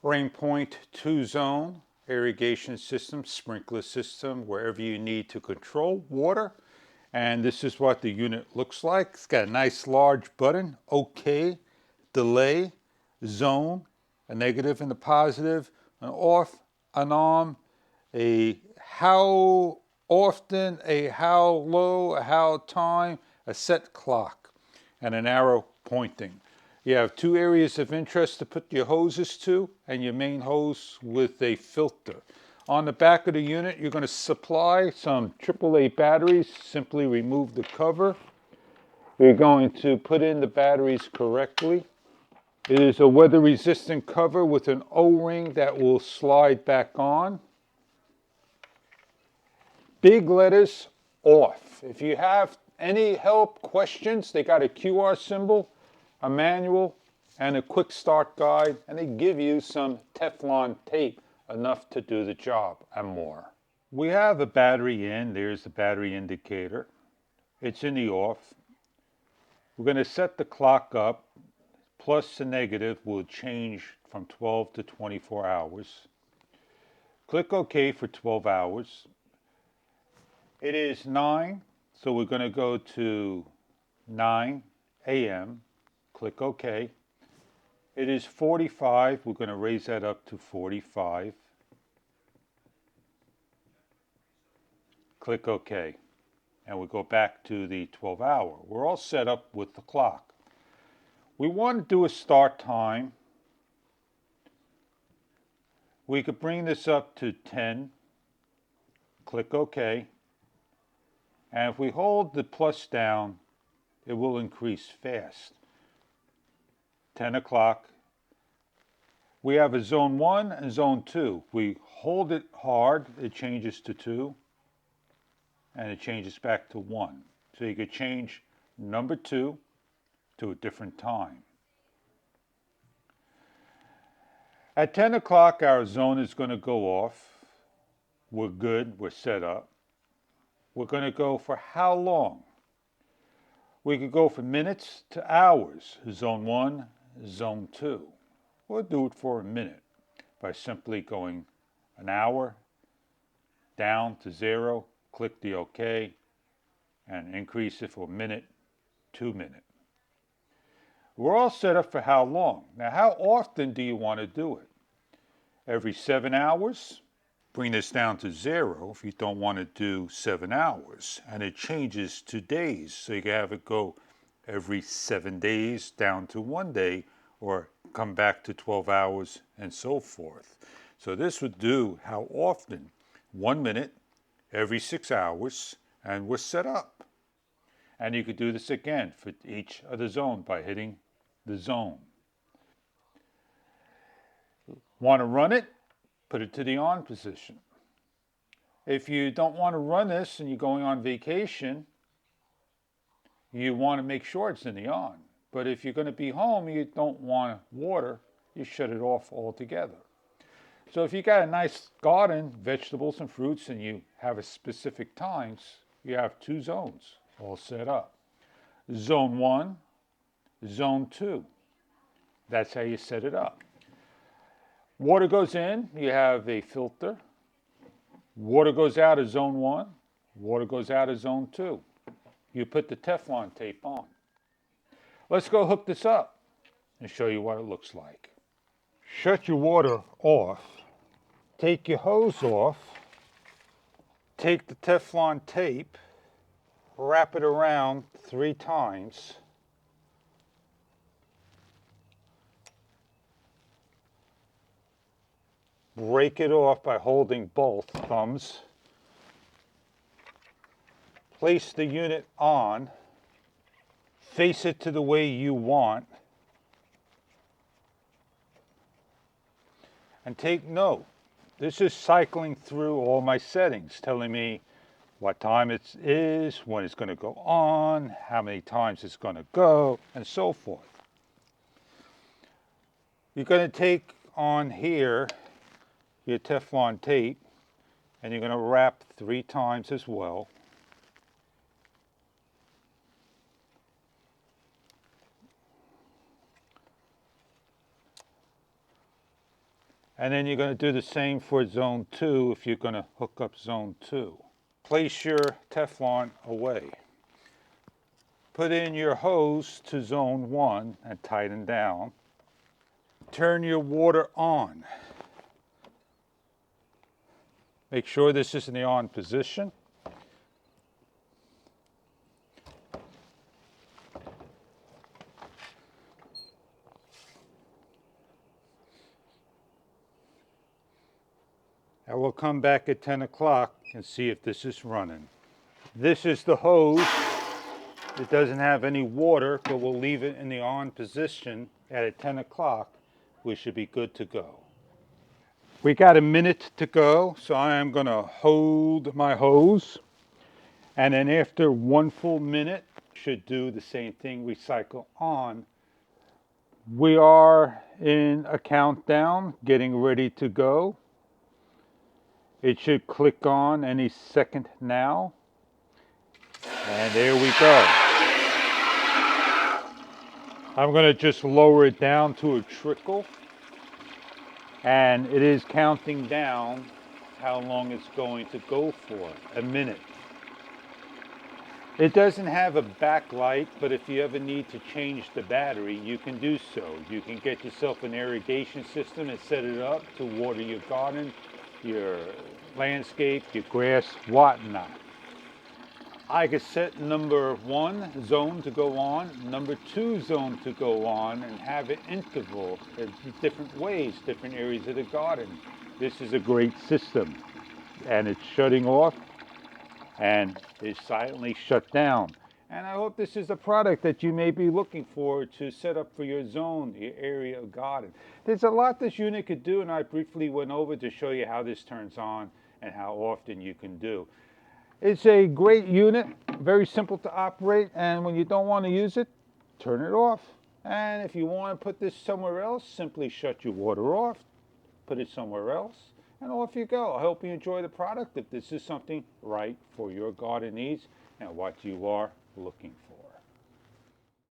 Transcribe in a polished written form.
RAINPOINT 2-zone irrigation system, sprinkler system, wherever you need to control water. And this is what the unit looks like. It's got a nice large button, OK, delay, zone, a negative and a positive, an off, an on, a how often, a how low, a how time, a set clock, and an arrow pointing. You have two areas of interest to put your hoses to, and your main hose with a filter. On the back of the unit, you're going to supply some AAA batteries. Simply remove the cover. You're going to put in the batteries correctly. It is a weather-resistant cover with an O-ring that will slide back on. Big letters, off. If you have any help, questions, they got a QR symbol, a manual, and a quick start guide, and they give you some Teflon tape, enough to do the job and more. We have a battery in. There's the battery indicator. It's in the off. We're going to set the clock up. Plus and negative will change from 12 to 24 hours. Click OK for 12 hours. It is 9, so we're going to go to 9 a.m. Click OK. It is 45. We're going to raise that up to 45. Click OK. And we go back to the 12 hour. We're all set up with the clock. We want to do a start time. We could bring this up to 10. Click OK. And if we hold the plus down, it will increase fast. 10 o'clock. We have a zone 1 and zone 2. We hold it hard, it changes to 2. And it changes back to 1. So you could change number 2 to a different time. At 10 o'clock, our zone is going to go off. We're good, we're set up. We're going to go for how long? We could go from minutes to hours, zone 1, zone 2. We'll do it for a minute by simply going an hour, down to 0, click the OK, and increase it for a minute, 2 minutes. We're all set up for how long. Now, how often do you want to do it? Every 7 hours? Bring this down to 0 if you don't want to do 7 hours. And it changes to days. So you can have it go every 7 days down to 1 day, or come back to 12 hours and so forth. So this would do how often? 1 minute every 6 hours, and we're set up. And you could do this again for each of the zone by hitting the zone. Want to run it? Put it to the on position. If you don't want to run this and you're going on vacation, you want to make sure it's in the on. But if you're going to be home, you don't want water, you shut it off altogether. So if you got a nice garden, vegetables and fruits, and you have a specific times, you have 2 zones all set up. Zone 1, zone 2. That's how you set it up. Water goes in, you have a filter. Water goes out of zone 1, water goes out of zone 2. You put the Teflon tape on. Let's go hook this up and show you what it looks like. Shut your water off. Take your hose off. Take the Teflon tape, wrap it around 3 times. Break it off by holding both thumbs. Place the unit on. Face it to the way you want. And take note. This is cycling through all my settings, telling me what time it is, when it's going to go on, how many times it's going to go, and so forth. You're going to take on here your Teflon tape, and you're going to wrap 3 times as well. And then you're going to do the same for zone 2 if you're going to hook up zone 2. Place your Teflon away. Put in your hose to zone 1 and tighten down. Turn your water on. Make sure this is in the on position. And we'll come back at 10 o'clock and see if this is running. This is the hose. It doesn't have any water, but we'll leave it in the on position. At 10 o'clock, we should be good to go. We got a minute to go, so I am going to hold my hose. And then after 1 full minute, should do the same thing, recycle on. We are in a countdown, getting ready to go. It should click on any second now. And there we go. I'm going to just lower it down to a trickle. And it is counting down how long it's going to go for, a minute. It doesn't have a backlight, but if you ever need to change the battery, you can do so. You can get yourself an irrigation system and set it up to water your garden, your landscape, your grass, whatnot. I could set number 1 zone to go on, number 2 zone to go on, and have an interval in different ways, different areas of the garden. This is a great system, and it's shutting off and is silently shut down. And I hope this is a product that you may be looking for to set up for your zone, your area of garden. There's a lot this unit could do, and I briefly went over to show you how this turns on and how often you can do. It's a great unit, very simple to operate, and when you don't want to use it, turn it off. And if you want to put this somewhere else, simply shut your water off, put it somewhere else, and off you go. I hope you enjoy the product if this is something right for your garden needs and what you are looking for.